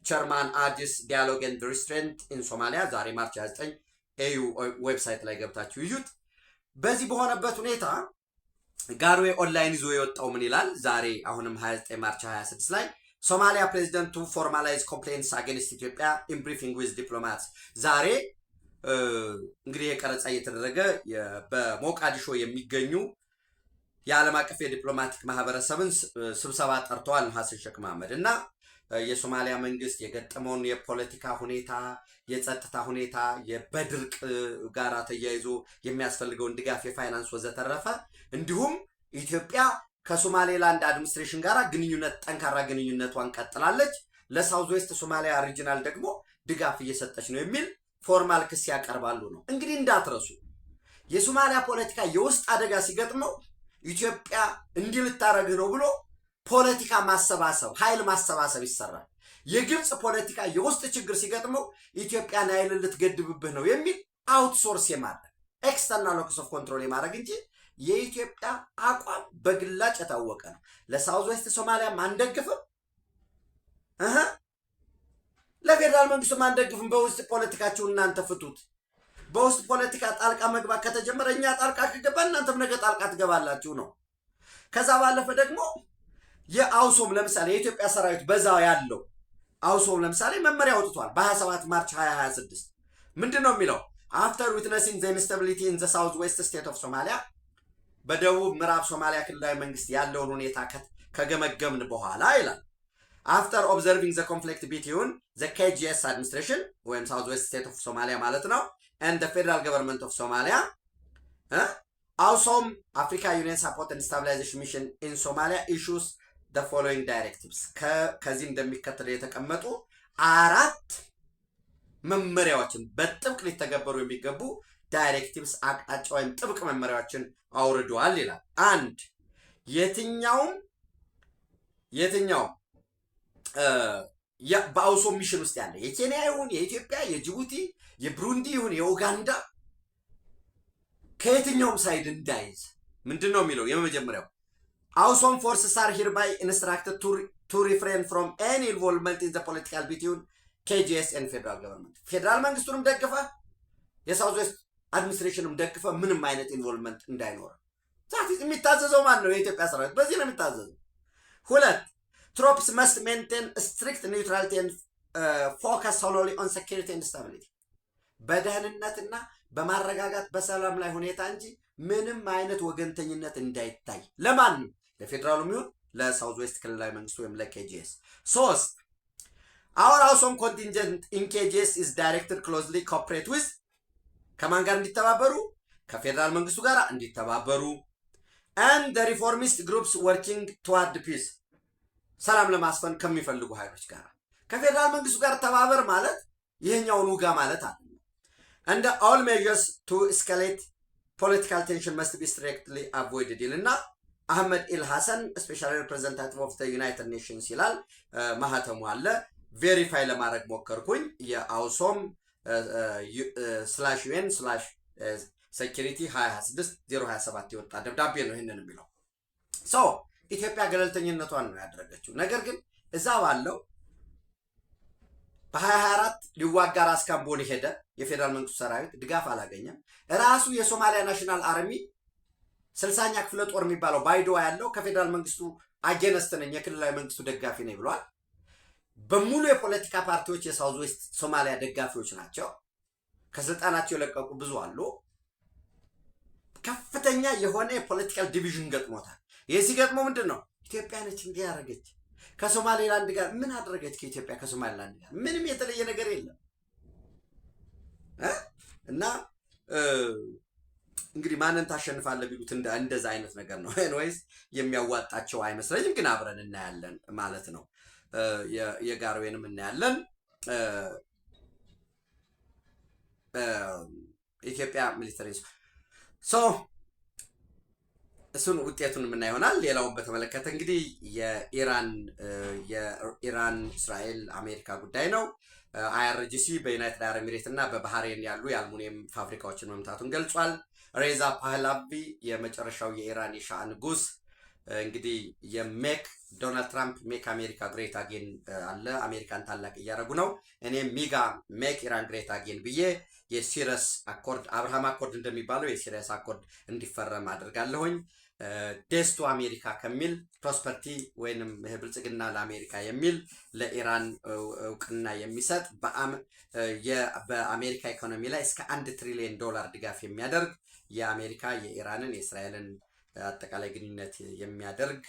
ቸርማን አዲስ ዲያሎግ ኤንድ ሪስትሬንት ኢን ሶማሊያ ዛሬ ማርች 29 ኤዩ ዌብሳይት ላይ ገብታችሁ ይዩት። በዚህ በሆነበት ሁኔታ ጋርዌ ኦንላይን ይዞ የወጣው ምን ይላል? ዛሬ አሁንም 29 ማርች 26 ላይ ሶማሊያ ፕሬዚደንቱ ፎርማላይዝ ኮምፕሌንትስ አጌንስት ኢትዮጵያ ኢን ብሪፊንግ ዊዝ ዲፕሎማትስ። ዛሬ እንግዲህ የቀረጻ እየተደረገ በሞቃዲሾ የሚገኙ የዓለም አቀፍ የዲፕሎማቲክ ማህበረሰብን ስብሰባ ጠርተዋል ሐሰን ሼክ መሐመድ እና የሶማሊያ መንግስት የገጠመውን የፖለቲካ ሁኔታ፣ የጸጥታ ሁኔታ፣ በድርቅ ጋር ተያይዞ የሚያስፈልገውን ድጋፍ፣ የፋይናንስ ወዘተረፈ እንዲሁም ኢትዮጵያ ከሶማሌላንድ አድሚኒስትሬሽን ጋር ጠንካራ ግንኙነቷን ቀጥላለች፣ ለሳውዝ ዌስት ሶማሊያ ሪጂናል ደግሞ ድጋፍ እየሰጠች ነው የሚል ፎርማል ክስ ያቀርባሉ ነው። እንግዲህ እንዳትረሱ የሶማሊያ ፖለቲካ የውስጥ አደጋ ሲገጥመው ኢትዮጵያ እንዲህ ልታረግህ ነው ብሎ ፖለቲካ ማሰባሰብ፣ ኃይል ማሰባሰብ ይሰራል። የግብፅ ፖለቲካ የውስጥ ችግር ሲገጥመው ኢትዮጵያን ኃይል ልትገድብብህ ነው የሚል አውትሶርስ የማድረግ ኤክስተርናል ሎከስ ኦፍ ኮንትሮል የማድረግ እንጂ የኢትዮጵያ አቋም በግላጭ የታወቀ ነው። ለሳውዝ ዌስት ሶማሊያም አንደግፍም፣ ለፌዴራል መንግስቱም አንደግፍም። በውስጥ ፖለቲካችሁን እናንተ ፍቱት። በውስጥ ፖለቲካ ጣልቃ መግባት ከተጀመረ እኛ ጣልቃ ከገባ እናንተም ነገ ጣልቃ ትገባላችሁ ነው። ከዛ ባለፈ ደግሞ የአውሶም ለምሳሌ የኢትዮጵያ ሰራዊት በዛ ያለው አውሶም ለምሳሌ መመሪያ አውጥቷል በ27 ማርች 2026 ምንድን ነው የሚለው? አፍተር ዊትነሲንግ ዘ ኢንስታቢሊቲ ኢን ዘ ሳውዝ ዌስት ስቴት ኦፍ ሶማሊያ፣ በደቡብ ምዕራብ ሶማሊያ ክልላዊ መንግስት ያለውን ሁኔታ ከገመገምን በኋላ ይላል አፍተር ኦብዘርቪንግ ዘ ኮንፍሊክት ቢትዊን ዘ KGS አድሚኒስትሬሽን ወይም ሳውዝ ዌስት ስቴት ኦፍ ሶማሊያ ማለት ነው and the federal government of Somalia, AUSOM, Africa Union Support and Stabilization Mission in Somalia issues the following directives. ከዚህ እንደሚከተለው የተቀመጡ አራት መመሪያዎችን በጥብቅ ሊተገበሩ የሚገቡ ዳይሬክቲቭስ አቅጣጫ ወይም ጥብቅ መመሪያዎችን አውርደዋል ይላል። አንድ የትኛውም በአውሶም ሚሽን ውስጥ ያለ የኬንያ ይሁን የኢትዮጵያ የጅቡቲ የብሩንዲ ይሁን የኡጋንዳ ከየትኛውም ሳይድ እንዳይዝ ምንድን ነው የሚለው? የመጀመሪያው AUSOM forces are hereby instructed to refrain from any involvement in the political between KGS and federal government. ፌደራል መንግስቱንም ደግፈ የሳውዝ ዌስት አድሚኒስትሬሽንም ደግፈ ምንም አይነት ኢንቮልቭመንት እንዳይኖር የሚታዘዘው ማን ነው? የኢትዮጵያ ሰራዊት በዚህ ነው የሚታዘዘው። ሁለት troops must maintain strict neutrality and focus solely on security and stability. በደህንነትና በማረጋጋት በሰላም ላይ ሁኔታ እንጂ ምንም አይነት ወገንተኝነት እንዳይታይ ለማንም ለፌደራሉ ይሁን ለሳውዝ ዌስት ክልላዊ መንግስት ወይም ለኬጂኤስ። ሶስት our AUSOM contingent in KGS is directed closely cooperate with ከማን ጋር እንዲተባበሩ? ከፌደራል መንግስቱ ጋር እንዲተባበሩ and the reformist groups working toward peace ሰላም ለማስፈን ከሚፈልጉ ኃይሎች ጋር ከፌደራል መንግስቱ ጋር ተባበር ማለት ይሄኛውን ውጋ ማለት አይደለም። and all measures to escalate political tension must be strictly avoided ይልና አህመድ ኢል ሐሰን ስፔሻል ሪፕሬዘንታቲቭ ኦፍ ዘ ዩናይትድ ኔሽንስ ይላል። ማህተሙ አለ። ቬሪፋይ ለማድረግ ሞከርኩኝ። የአውሶም /UN/security 2026/027 የወጣ ደብዳቤ ነው ይሄንን የሚለው። ኢትዮጵያ ገለልተኝነቷን ነው ያደረገችው። ነገር ግን እዛ ባለው በ2024 ሊዋጋ ራስ ካምቦኒ ሄደ። የፌደራል መንግስቱ ሰራዊት ድጋፍ አላገኘም። ራሱ የሶማሊያ ናሽናል አርሚ 60ኛ ክፍለ ጦር የሚባለው ባይዶዋ ያለው ከፌደራል መንግስቱ አጌነስት ነኝ የክልላዊ መንግስቱ ደጋፊ ነኝ ብሏል። በሙሉ የፖለቲካ ፓርቲዎች የሳውዝ ዌስት ሶማሊያ ደጋፊዎች ናቸው። ከስልጣናቸው የለቀቁ ብዙ አሉ። ከፍተኛ የሆነ የፖለቲካል ዲቪዥን ገጥሞታል። የዚህ ገጥሞ ምንድን ነው? ኢትዮጵያ ነች እንዲህ ያደረገች ከሶማሌላንድ ጋር ምን አደረገች? ከኢትዮጵያ ከሶማሌላንድ ጋር ምንም የተለየ ነገር የለም። እና እንግዲህ ማንን ታሸንፋለህ ቢሉት እንደዛ አይነት ነገር ነው። ኤንዌይስ የሚያዋጣቸው አይመስለኝም፣ ግን አብረን እናያለን ማለት ነው። የጋርዌንም እናያለን። ኢትዮጵያ ሚሊተሪ እሱን ውጤቱን የምና ይሆናል። ሌላውን በተመለከተ እንግዲህ የኢራን እስራኤል አሜሪካ ጉዳይ ነው። IRGC በዩናይትድ አረብ ኤሚሬት እና በባህሬን ያሉ የአልሙኒየም ፋብሪካዎችን መምታቱን ገልጿል። ሬዛ ፓህላቪ የመጨረሻው የኢራን የሻህ ንጉስ እንግዲህ ዶናልድ ትራምፕ ሜክ አሜሪካ ግሬት አጌን አለ። አሜሪካን ታላቅ እያደረጉ ነው። እኔ ሜክ ኢራን ግሬት አጌን ብዬ የሲሪየስ አኮርድ አብርሃም አኮርድ እንደሚባለው የሲሪየስ አኮርድ እንዲፈረም አድርጋለሁኝ። ዴስቶ አሜሪካ ከሚል ፕሮስፐርቲ ወይንም ብልጽግና ለአሜሪካ የሚል ለኢራን እውቅና የሚሰጥ በአሜሪካ ኢኮኖሚ ላይ እስከ $1 ትሪሊዮን ድጋፍ የሚያደርግ የአሜሪካ የኢራንን የእስራኤልን አጠቃላይ ግንኙነት የሚያደርግ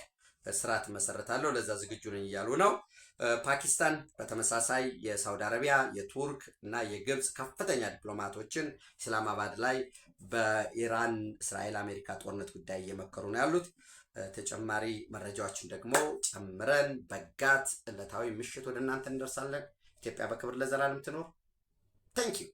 ስርዓት መሰረታለሁ ለዛ ዝግጁ ነኝ እያሉ ነው። ፓኪስታን በተመሳሳይ የሳውዲ አረቢያ፣ የቱርክ እና የግብፅ ከፍተኛ ዲፕሎማቶችን ኢስላማባድ ላይ በኢራን እስራኤል አሜሪካ ጦርነት ጉዳይ እየመከሩ ነው ያሉት። ተጨማሪ መረጃዎችን ደግሞ ጨምረን በጋት ዕለታዊ ምሽት ወደ እናንተ እንደርሳለን። ኢትዮጵያ በክብር ለዘላለም ትኖር። ታንኪዩ